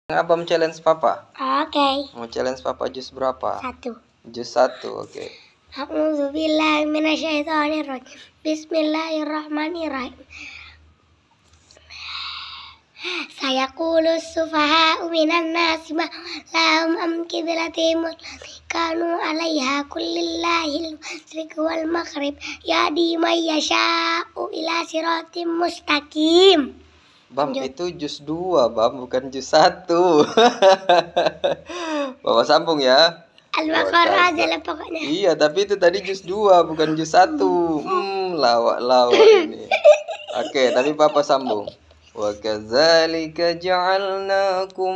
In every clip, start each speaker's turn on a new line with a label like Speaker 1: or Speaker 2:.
Speaker 1: Abang challenge papa.
Speaker 2: Oke.
Speaker 1: Mau challenge papa jus berapa?
Speaker 2: 1.
Speaker 1: Jus 1, oke.
Speaker 2: A'udzubillahi minasyaitonirrajim. Bismillahirrahmanirrahim. Sayaqulus sufaha'u minan nasi ma lahum am qiblatihim kanu 'alaiha kullillahil masyriq wal maghrib yahdi may yasha'u ila siratim mustaqim.
Speaker 1: Bam, itu jus 2, Bam, bukan jus 1. Bapak sambung ya.
Speaker 2: Al-Baqarah aja lah pokoknya.
Speaker 1: Iya, tapi itu tadi jus 2, bukan jus 1. Lawak ini. Oke, tapi Papa sambung. Wa kadzalika ja'alnakum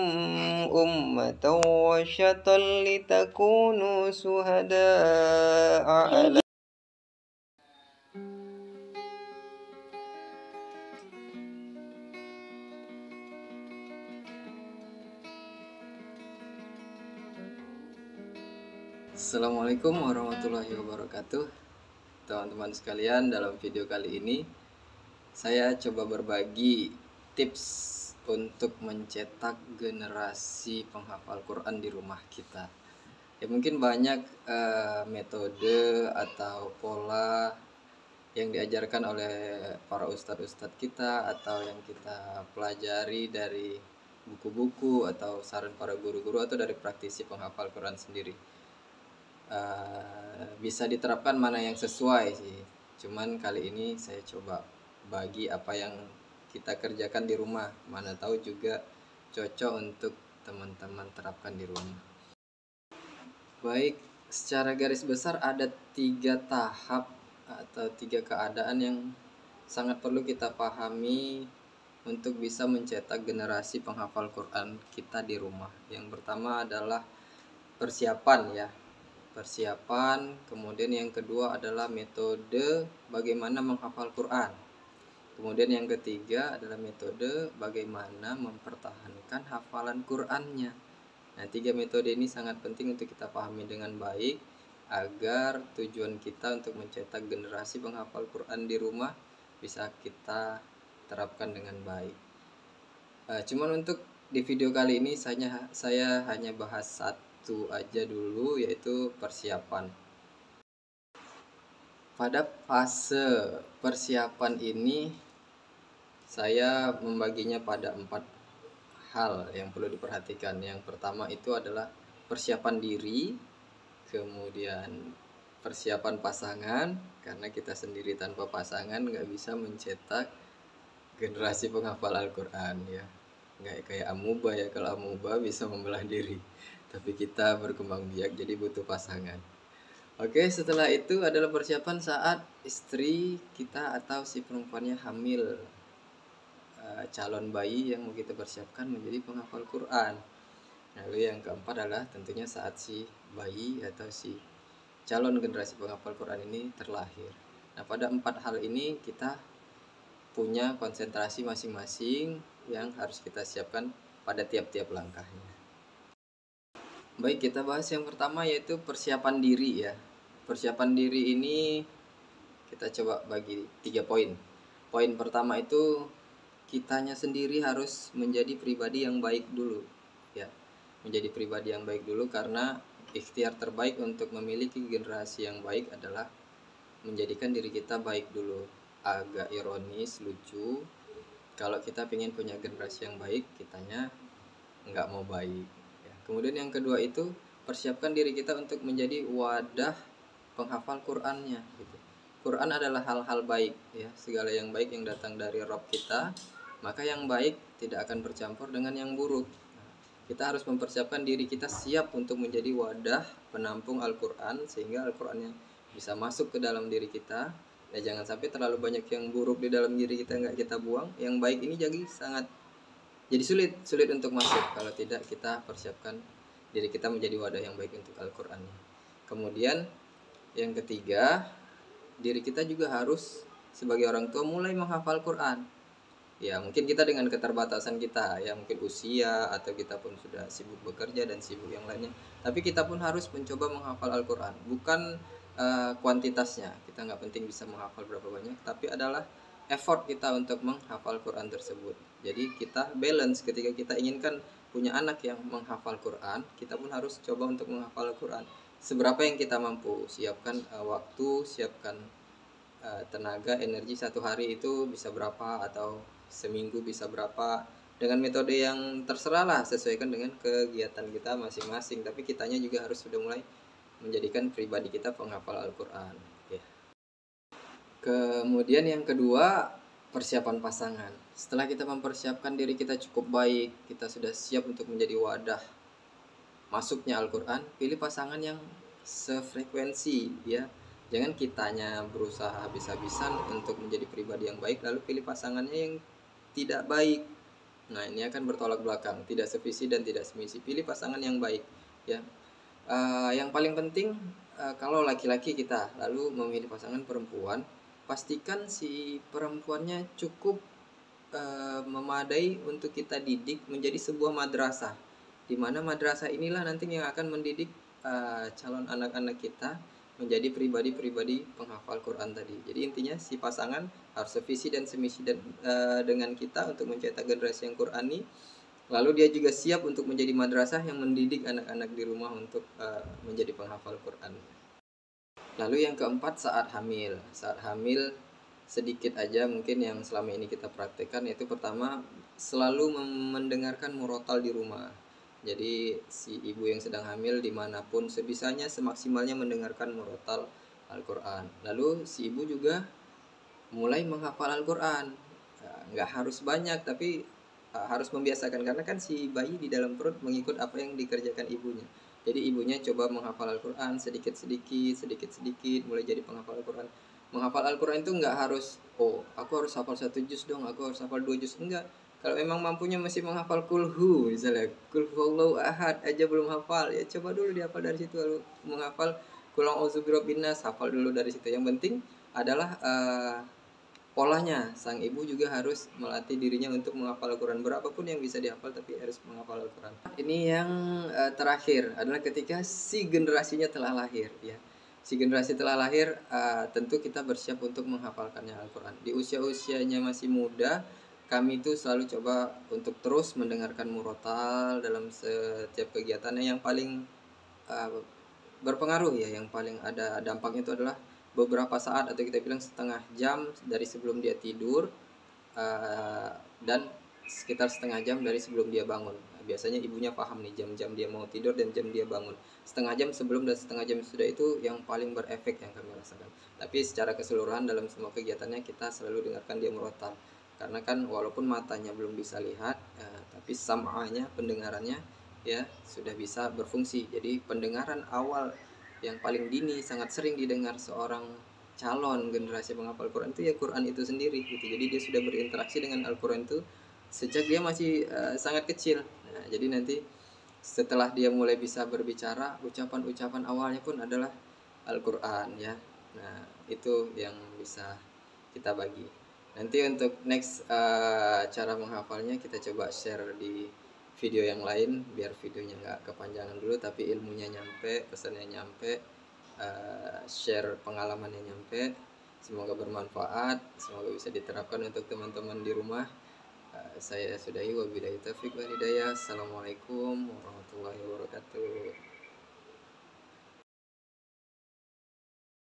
Speaker 1: ummatan wasatan litakunu syuhada'a 'ala. Assalamualaikum warahmatullahi wabarakatuh. Teman-teman sekalian, dalam video kali ini saya coba berbagi tips untuk mencetak generasi penghafal Quran di rumah kita. Ya mungkin banyak metode atau pola yang diajarkan oleh para ustadz-ustadz kita atau yang kita pelajari dari buku-buku atau saran para guru-guru atau dari praktisi penghafal Quran sendiri. Bisa diterapkan mana yang sesuai sih. Cuman kali ini saya coba bagi apa yang kita kerjakan di rumah, mana tahu juga cocok untuk teman-teman terapkan di rumah. Baik, secara garis besar ada 3 tahap atau 3 keadaan yang sangat perlu kita pahami untuk bisa mencetak generasi penghafal Quran kita di rumah. Yang pertama adalah persiapan ya. Kemudian yang kedua adalah metode bagaimana menghafal Quran. Kemudian yang ketiga adalah metode bagaimana mempertahankan hafalan Qurannya. Nah, 3 metode ini sangat penting untuk kita pahami dengan baik agar tujuan kita untuk mencetak generasi penghafal Quran di rumah bisa kita terapkan dengan baik. Cuman untuk di video kali ini saya hanya bahas satu aja dulu, yaitu persiapan. Pada fase persiapan ini saya membaginya pada 4 hal yang perlu diperhatikan. Yang pertama itu adalah persiapan diri, kemudian persiapan pasangan, karena kita sendiri tanpa pasangan nggak bisa mencetak generasi penghafal Al-Quran ya. Nggak kayak amuba ya, kalau amuba bisa membelah diri, tapi kita berkembang biak jadi butuh pasangan. Oke, setelah itu adalah persiapan saat istri kita atau si perempuannya hamil, calon bayi yang mau kita persiapkan menjadi penghafal Quran. Lalu yang keempat adalah tentunya saat si bayi atau si calon generasi penghafal Quran ini terlahir. Nah, pada 4 hal ini kita punya konsentrasi masing-masing yang harus kita siapkan pada tiap-tiap langkahnya. Baik, kita bahas yang pertama yaitu persiapan diri ya. Persiapan diri ini kita coba bagi 3 poin. Poin pertama itu kitanya sendiri harus menjadi pribadi yang baik dulu ya. Menjadi pribadi yang baik dulu, karena ikhtiar terbaik untuk memiliki generasi yang baik adalah menjadikan diri kita baik dulu. Agak ironis, lucu, kalau kita ingin punya generasi yang baik, kitanya nggak mau baik ya. Kemudian yang kedua itu persiapkan diri kita untuk menjadi wadah penghafal Qurannya gitu. Quran adalah hal-hal baik ya, segala yang baik yang datang dari Rabb kita, maka yang baik tidak akan bercampur dengan yang buruk. Kita harus mempersiapkan diri kita siap untuk menjadi wadah penampung Al-Quran, sehingga Al-Qurannya bisa masuk ke dalam diri kita. Ya, jangan sampai terlalu banyak yang buruk di dalam diri kita nggak kita buang. Yang baik ini jadi sulit untuk masuk kalau tidak kita persiapkan diri kita menjadi wadah yang baik untuk Al-Quran. Kemudian yang ketiga, diri kita juga harus sebagai orang tua mulai menghafal Quran. Ya mungkin kita dengan keterbatasan kita ya, mungkin usia atau kita pun sudah sibuk bekerja dan sibuk yang lainnya, tapi kita pun harus mencoba menghafal Al-Quran. Bukan kuantitasnya, kita nggak penting bisa menghafal berapa banyak, tapi adalah effort kita untuk menghafal Quran tersebut. Jadi kita balance ketika kita inginkan punya anak yang menghafal Quran, kita pun harus coba untuk menghafal Quran. Seberapa yang kita mampu, siapkan waktu, siapkan tenaga, energi. Satu hari itu bisa berapa, atau seminggu bisa berapa, dengan metode yang terserah lah, sesuaikan dengan kegiatan kita masing-masing. Tapi kitanya juga harus sudah mulai menjadikan pribadi kita penghafal Al-Quran ya. Kemudian yang kedua, persiapan pasangan. Setelah kita mempersiapkan diri kita cukup baik, kita sudah siap untuk menjadi wadah masuknya Al-Quran, pilih pasangan yang sefrekuensi ya. Jangan kitanya berusaha habis-habisan untuk menjadi pribadi yang baik, lalu pilih pasangannya yang tidak baik. Nah, ini akan bertolak belakang, tidak sevisi dan tidak semisi. Pilih pasangan yang baik ya. Yang paling penting, kalau laki-laki kita lalu memilih pasangan perempuan, pastikan si perempuannya cukup memadai untuk kita didik menjadi sebuah madrasah, di mana madrasah inilah nanti yang akan mendidik calon anak-anak kita menjadi pribadi-pribadi penghafal Quran tadi. Jadi intinya si pasangan harus sevisi dan semisi dengan kita untuk mencetak generasi yang Qurani. Lalu dia juga siap untuk menjadi madrasah yang mendidik anak-anak di rumah untuk menjadi penghafal Quran. Lalu yang keempat, saat hamil. Saat hamil sedikit aja mungkin yang selama ini kita praktekkan, yaitu pertama, selalu mendengarkan murotal di rumah. Jadi si ibu yang sedang hamil dimanapun sebisanya semaksimalnya mendengarkan murotal Al-Quran. Lalu si ibu juga mulai menghafal Al-Quran. Nggak harus banyak, tapi harus membiasakan, karena kan si bayi di dalam perut mengikut apa yang dikerjakan ibunya. Jadi ibunya coba menghafal Al-Quran sedikit-sedikit, mulai jadi penghafal Al-Quran. Menghafal Al-Quran itu nggak harus, oh aku harus hafal 1 juz dong, aku harus hafal 2 juz. Enggak. Kalau memang mampunya masih menghafal kulhu, misalnya kulhuwallahu ahad aja belum hafal, ya coba dulu dihafal dari situ. Lalu menghafal kulang auzu birabbin nas, hafal dulu dari situ. Yang penting adalah polanya. Sang ibu juga harus melatih dirinya untuk menghafal Al-Quran, berapapun yang bisa dihafal, tapi harus menghafal Al-Quran. Ini yang terakhir adalah ketika si generasinya telah lahir ya. Si generasi telah lahir, tentu kita bersiap untuk menghafalkannya Al-Quran. Di usia-usianya masih muda, kami itu selalu coba untuk terus mendengarkan murotal dalam setiap kegiatannya. Yang paling berpengaruh ya, yang paling ada dampaknya itu adalah beberapa saat, atau kita bilang setengah jam dari sebelum dia tidur, dan sekitar setengah jam dari sebelum dia bangun. Biasanya ibunya paham nih jam-jam dia mau tidur dan jam dia bangun. Setengah jam sebelum dan setengah jam sudah, itu yang paling berefek yang kami rasakan. Tapi secara keseluruhan dalam semua kegiatannya kita selalu dengarkan dia murotal. Karena kan walaupun matanya belum bisa lihat, tapi sam'anya, pendengarannya ya sudah bisa berfungsi. Jadi pendengaran awal yang paling dini sangat sering didengar seorang calon generasi penghafal Quran itu ya Quran itu sendiri gitu. Jadi dia sudah berinteraksi dengan Al-Quran itu sejak dia masih sangat kecil. Nah, jadi nanti setelah dia mulai bisa berbicara, ucapan-ucapan awalnya pun adalah Al-Quran ya. Nah, itu yang bisa kita bagi. Nanti untuk next cara menghafalnya kita coba share di video yang lain, biar videonya nggak kepanjangan dulu tapi ilmunya nyampe, pesannya nyampe, share pengalamannya nyampe. Semoga bermanfaat, semoga bisa diterapkan untuk teman-teman di rumah. Saya sudahi, wabillahi taufiq wal hidayah. Assalamualaikum warahmatullahi wabarakatuh.